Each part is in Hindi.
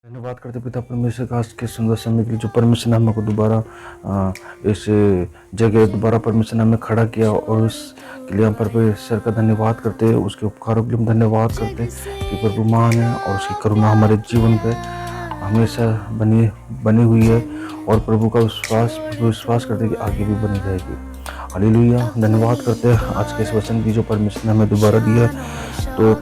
धन्यवाद करते पिता परमेश्वर का आज के सुंदर समय के लिए जो परमेश्वर ने हमको दोबारा इस जगह दोबारा परमेश्वर ने हमें खड़ा किया और उसके लिए हम परमेश्वर का धन्यवाद करते हैं। उसके उपकारों के लिए हम धन्यवाद करते हैं कि प्रभु महान है और उसकी करुणा हमारे जीवन पे हमेशा बनी हुई है और प्रभु का विश्वास करते हैं कि आगे भी बनी रहेगी। हालेलुया। धन्यवाद करते हैं आज के इस वचन की जो परमेश्वर ने हमें दोबारा दिया है। तो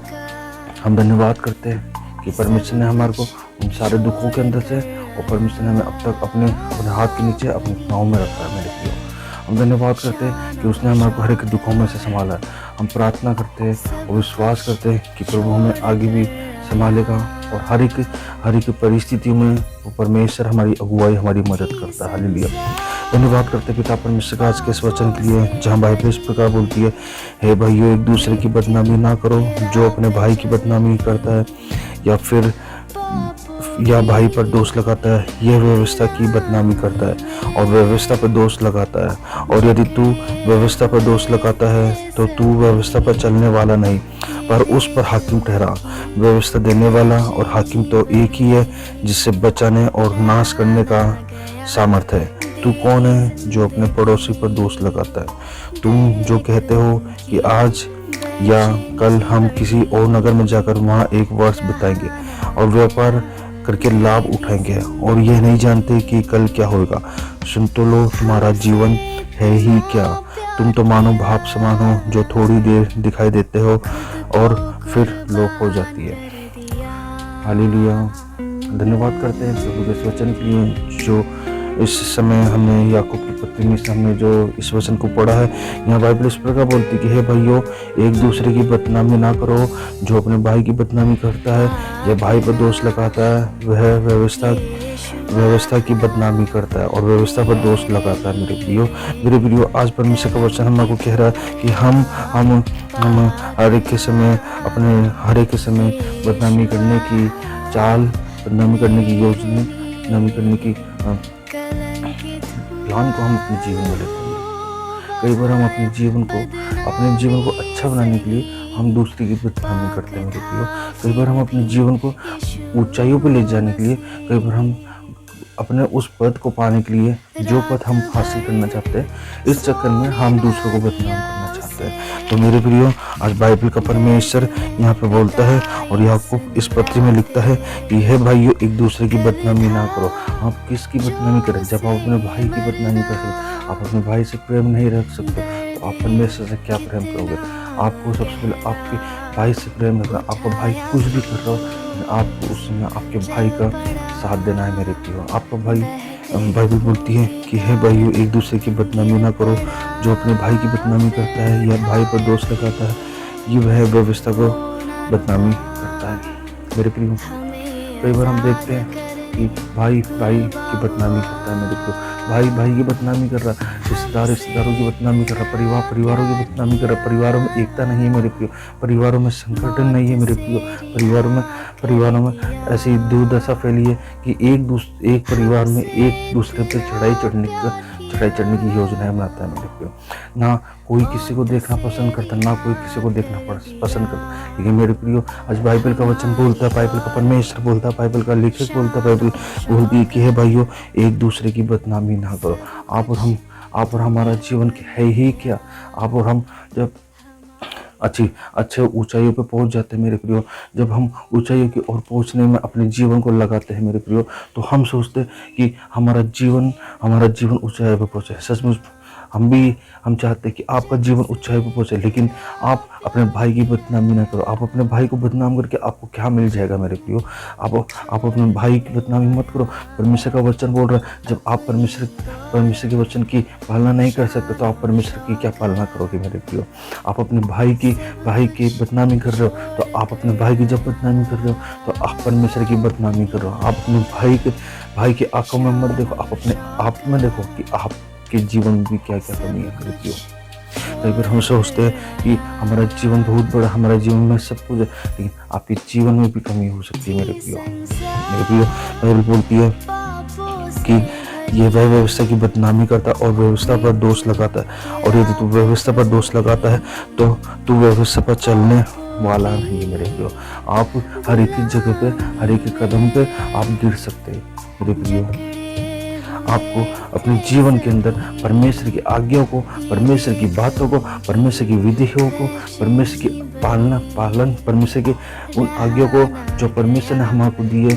हम धन्यवाद करते हैं कि परमेश्वर ने हमारे को उन सारे दुखों के अंदर से और परमेश्वर ने हमें अब तक अपने हाथ के नीचे अपने पाँव में रखा है। मेरे प्रियो, हम धन्यवाद करते हैं कि उसने हमारे को हर एक दुखों में से संभाला है। हम प्रार्थना करते हैं और विश्वास करते हैं कि प्रभु हमें आगे भी संभालेगा और हर एक परिस्थितियों में वो परमेश्वर हमारी अगुवाई हमारी मदद करता है। हालेलुया। धन्यवाद करते पिता परमेश्वर का आज के इस वचन के लिए जहाँ बाइबल इस प्रकार बोलती है, हे भाइयों एक दूसरे की बदनामी ना करो। जो अपने भाई की बदनामी करता है या भाई पर दोष लगाता है, यह व्यवस्था की बदनामी करता है और व्यवस्था पर दोष लगाता है। और यदि तू व्यवस्था पर दोष लगाता है तो तू व्यवस्था पर चलने वाला नहीं पर उस पर हाकिम ठहरा। व्यवस्था देने वाला और हाकिम तो एक ही है जिससे बचाने और नाश करने का सामर्थ्य है। तू कौन है जो अपने पड़ोसी पर दोष लगाता है? तुम जो कहते हो कि आज या कल हम किसी और नगर में जाकर वहाँ एक वर्ष बिताएंगे और व्यापार करके लाभ उठाएंगे और यह नहीं जानते कि कल क्या होगा। सुन तो लो, तुम्हारा जीवन है ही क्या? तुम तो मानो भाप समान हो जो थोड़ी देर दिखाई देते हो और फिर लोप हो जाती है। हालेलुया। धन्यवाद करते हैं प्रभु के इस वचन के लिए जो इस समय हमने याकूब की पत्री में से हमने जो इस वचन को पढ़ा है। यहाँ बाइबल इस प्रकार बोलती है कि हे भाइयों एक दूसरे की बदनामी ना करो। जो अपने भाई की बदनामी करता है या भाई पर दोष लगाता है वह व्यवस्था की बदनामी करता है और व्यवस्था पर दोष लगाता है। मेरे प्रियो आज परमेश्वर का वचन हमको कह रहा है कि हम हर एक के समय अपने हर एक के समय बदनामी करने की चाल, बदनामी करने की योजना, बदनामी करने की प्लान को हम अपने जीवन में लेते हैं। कई बार हम अपने जीवन को अच्छा बनाने के लिए हम दूसरे की बदनामी करते हैं। मेरे प्रियो, कई बार हम अपने जीवन को ऊंचाइयों पर ले जाने के लिए, कई बार हम अपने उस पद को पाने के लिए जो पद हम हासिल करना चाहते हैं, इस चक्कर में हम दूसरों को बदनाम करना चाहते हैं। तो मेरे प्रियो आज बाइबल का परमेश्वर यहाँ पे बोलता है और याकूब इस पत्री में लिखता है कि हे भाइयों एक दूसरे की बदनामी ना करो। आप किसकी बदनामी करें? जब आप अपने भाई की बदनामी कर सकते, आप अपने भाई से प्रेम नहीं रख सकते तो आप परमेश्वर से क्या प्रेम करोगे? आपको सबसे पहले आपके भाई से प्रेम रखना। आपका भाई कुछ भी कर रहा हो आपको उस समय आपके भाई का साथ देना है। मेरे प्रियो आपका भाई, बाइबल बोलती है कि हे भाइयों एक दूसरे की बदनामी ना करो। जो अपने भाई की बदनामी करता है या भाई पर दोष लगाता है ये वह व्यवस्था को बदनामी करता है। मेरे प्रियो कई बार हम देखते हैं कि भाई की बदनामी करता है। मेरे प्रियो भाई की बदनामी कर रहा है, रिश्तेदारों की बदनामी कर रहा है, परिवारों की बदनामी कर रहा है। परिवारों में एकता नहीं है मेरे प्रियो, परिवारों में संगठन नहीं है मेरे प्रियो। परिवारों में ऐसी दुर्दशा फैली है कि एक परिवार में एक दूसरे पे चढ़ाई चढ़ने की योजनाएं बनाता है। मेरे प्रियो ना कोई किसी को देखना पसंद करता, ना कोई किसी को देखना पसंद करता। लेकिन मेरे प्रियो आज बाइबल का वचन बोलता है, बाइबल का परमेश्वर बोलता है, बाइबल का लेखक बोलता है, बाइबल बोलती है कि हे भाइयों एक दूसरे की बदनामी ना करो। आप और हमारा जीवन है ही क्या? आप और हम जब अच्छे ऊंचाइयों पे पहुंच जाते हैं मेरे प्रियो, जब हम ऊंचाइयों की ओर पहुंचने में अपने जीवन को लगाते हैं मेरे प्रियो, तो हम सोचते हैं कि हमारा जीवन ऊंचाई पे पहुंचे। सचमुच हम चाहते हैं कि आपका जीवन ऊंचाई पे पहुंचे, लेकिन आप अपने भाई की बदनामी ना करो। आप अपने भाई को बदनाम करके आपको क्या मिल जाएगा मेरे प्रियो? आप अपने भाई की बदनामी मत करो। परमेश्वर का वचन बोल रहा है जब आप परमेश्वर के वचन की पालना नहीं कर सकते तो आप परमेश्वर की क्या पालना करोगे मेरे प्रियो? आप अपने भाई की बदनामी कर रहे हो तो आप अपने भाई की जब बदनामी कर रहे हो तो आप परमेश्वर की बदनामी कर रहे हो। आप अपने भाई के आंखों में मत देखो, आप अपने आप में देखो कि आप के जीवन में भी क्या क्या कमी है मेरे प्रियो। कई बार हम सोचते हैं कि हमारा जीवन बहुत बड़ा, हमारा जीवन में सब कुछ है, लेकिन आपके जीवन में भी कमी हो सकती है मेरे प्रियो। बाइबल बोलती है कि यह वह व्यवस्था की बदनामी करता है और व्यवस्था पर दोष लगाता है। और यदि तू व्यवस्था पर दोष लगाता है तो तू व्यवस्था पर चलने वाला नहीं है मेरे प्रियो। आप हर एक जगह पे, हर एक कदम पे आप गिर सकते हैं मेरे प्रियो। आपको अपने जीवन के अंदर परमेश्वर की आज्ञाओं को, परमेश्वर की बातों को, परमेश्वर की विधियों को, परमेश्वर की पालन, परमेश्वर की उन आज्ञाओं को जो परमेश्वर ने हमको दी है,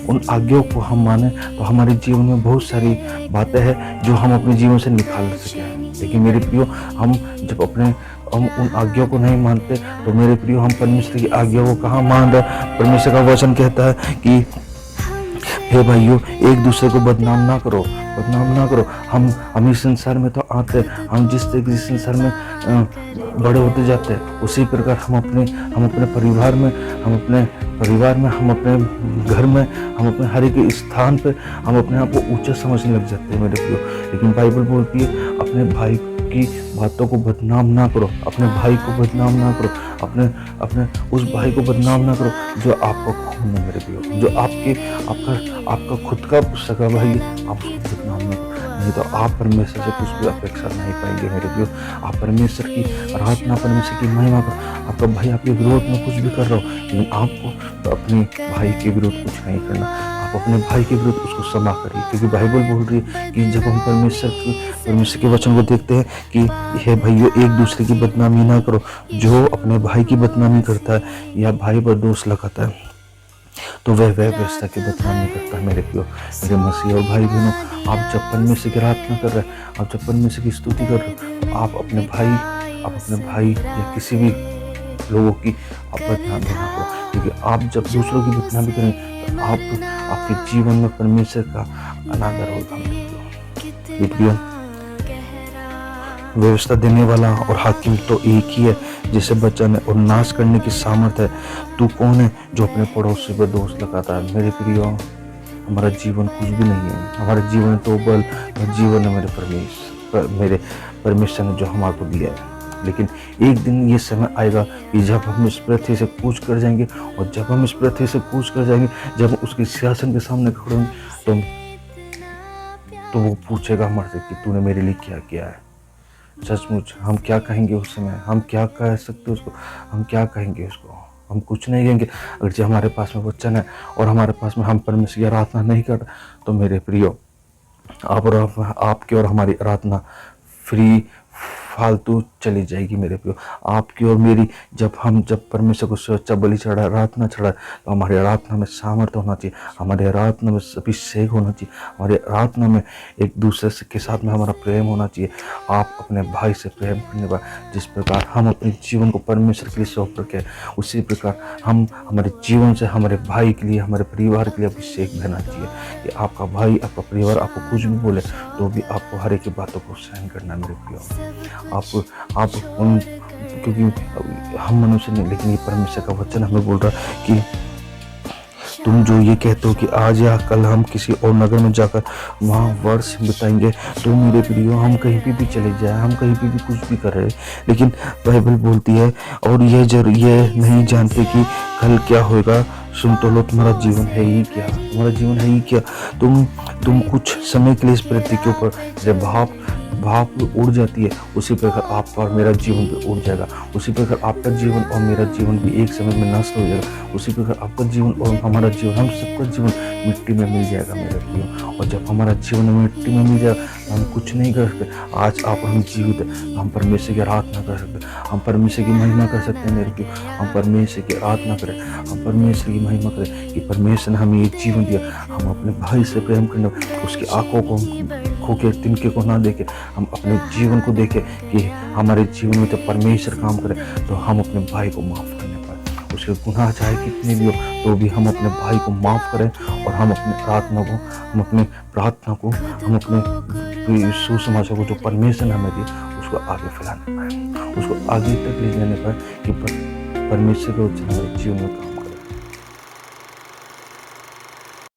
उन आज्ञाओं को हम माने तो हमारे जीवन में बहुत सारी बातें हैं जो हम अपने जीवन से निकाल सके हैं। लेकिन मेरे प्रियो, हम उन आज्ञाओं को नहीं मानते तो मेरे प्रियो हम परमेश्वर की आज्ञाओं को कहाँ मान रहे। परमेश्वर का वचन कहता है कि हे भाइयों, एक दूसरे को बदनाम ना करो। हम इस संसार में तो आते हैं, हम जिस संसार में बड़े होते जाते हैं उसी प्रकार हम अपने परिवार में, हम अपने घर में, हम अपने हर एक स्थान पे हम अपने आप को ऊंचा समझने लग जाते हैं मेरे प्रियो। लेकिन बाइबल बोलती है अपने भाई की बातों को बदनाम ना करो, अपने भाई को बदनाम ना करो, अपने उस भाई को बदनाम ना करो जो आपका खून है मेरे प्रियो, जो आपका खुद का सगा भाई, आप उसको बदनाम ना करो। नहीं तो आप परमेश्वर से कुछ भी अपेक्षा नहीं पाएंगे मेरे प्रियो। आप परमेश्वर की आराधना, परमेश्वर की महिमा करो। आपका भाई आपके विरोध में कुछ भी कर रहा हो, लेकिन आपको अपने भाई के विरोध कुछ नहीं करना। आप अपने भाई के विरुद्ध उसको क्षमा करिए, क्योंकि बाइबल बोल रही है कि जब हम परमेश्वर के वचन को देखते हैं कि हे भाइयों, एक दूसरे की बदनामी ना करो। जो अपने भाई की बदनामी करता है या भाई पर दोष लगाता है तो वह व्यवस्था की बदनामी करता है मेरे प्रियो। मेरे मसीह और भाई बहनों, आप जब परमेश्वर की आराधना कर रहे हैं, आप जब परमेश्वर की स्तुति कर रहे हो तो आप अपने भाई या किसी भी लोगों की आप बदनामी ना करो, क्योंकि आप जब दूसरों की बदनामी करेंगे तो आपके जीवन में परमेश्वर का अनादर होगा। व्यवस्था देने वाला और हाकिम तो एक ही है, जिसे बचाने और नाश करने की सामर्थ्य है। तू कौन है जो अपने पड़ोसी पर दोष लगाता है? मेरे प्रियो, हमारा जीवन कुछ भी नहीं है। हमारा जीवन तो बल जीवन है मेरे परमेश्वर ने जो हमको दिया है। लेकिन एक दिन ये समय आएगा कि जब हम इस पृथ्वी से कूच कर जाएंगे, और जब हम इस पृथ्वी से कूच कर जाएंगे, जब हम उसके सिंहासन के सामने खड़े होंगे तो वो पूछेगा हमसे कि तूने मेरे लिए क्या किया है। सचमुच हम क्या कहेंगे उस समय? हम क्या कह सकते उसको? हम क्या कहेंगे उसको? हम कुछ नहीं कहेंगे। अगर जो हमारे पास में वचन है और हमारे पास में हम परमेश्वर की आराधना नहीं कर, तो मेरे प्रियो, आपकी और हमारी आराधना फालतू चली जाएगी मेरे प्रियो। आपकी और मेरी जब परमेश्वर को सच्चा बलि चढ़ा, आराधना चढ़ा, तो हमारी आराधना में सामर्थ्य होना चाहिए, हमारी आराधना में अभिषेक होना चाहिए, हमारी आराधना में एक दूसरे के साथ में हमारा प्रेम होना चाहिए। आप अपने भाई से प्रेम करने का, जिस प्रकार हम अपने जीवन को परमेश्वर के लिए सौंप रखे, उसी प्रकार हम हमारे जीवन से हमारे भाई के लिए, हमारे परिवार के लिए अभिषेक बहना चाहिए कि आपका भाई, आपका परिवार आपको कुछ भी बोले तो भी आपको हर एक की बातों को सहन करना मेरे प्रियो। आप उन, क्योंकि हम मनुष्य नहीं, लेकिन ये परमेश्वर का वचन हमें बोल रहा है कि तुम जो ये कहते हो कि आज या कल हम किसी और नगर में जाकर वहाँ वर्ष बिताएंगे, तो मेरे प्रियो, हम कहीं पे भी चले जाए, हम कहीं पे भी कुछ भी कर रहे हैं, लेकिन बाइबल बोलती है और ये नहीं जानते कि कल क्या होगा। सुन तो लो, तुम्हारा जीवन है ही क्या? तुम कुछ समय के लिए इस पृथ्वी के ऊपर जब भाप उड़ जाती है, उसी प्रकार आपका और मेरा जीवन भी उड़ जाएगा। उसी प्रकार आपका जीवन और मेरा जीवन भी एक समय में नष्ट हो जाएगा। उसी प्रकार आपका जीवन और हमारा जीवन, हम सबका जीवन मिट्टी में मिल जाएगा मेरे प्रियो। और जब हमारा जीवन मिट्टी में मिल जाएगा तो हम कुछ नहीं कर सकते। आज आप हम जीवित है, हम परमेश्वर की आराधना कर सकते हैं, हम परमेश्वर की महिमा कर सकते हैं मेरे प्रियो। हम परमेश्वर की आराधना करें, हम परमेश्वर की महिमा करें कि परमेश्वर ने हमें ये जीवन दिया। हम अपने भाई से प्रेम करने, उसकी आंखों को खोके तिनके को ना देखे, हम अपने जीवन को देखें कि हमारे जीवन में तो परमेश्वर काम करे, तो हम अपने भाई को माफ़ करने पाए। उसके गुनाह चाहे कितने भी हो तो भी हम अपने भाई को माफ़ करें, और हम अपने प्रार्थना को, हम अपने सुसमाचार को जो परमेश्वर ने हमें दिया उसको आगे फैलाने पाए, उसको आगे तक ले जाने पाए कि परमेश्वर का वचन हमारे जीवन में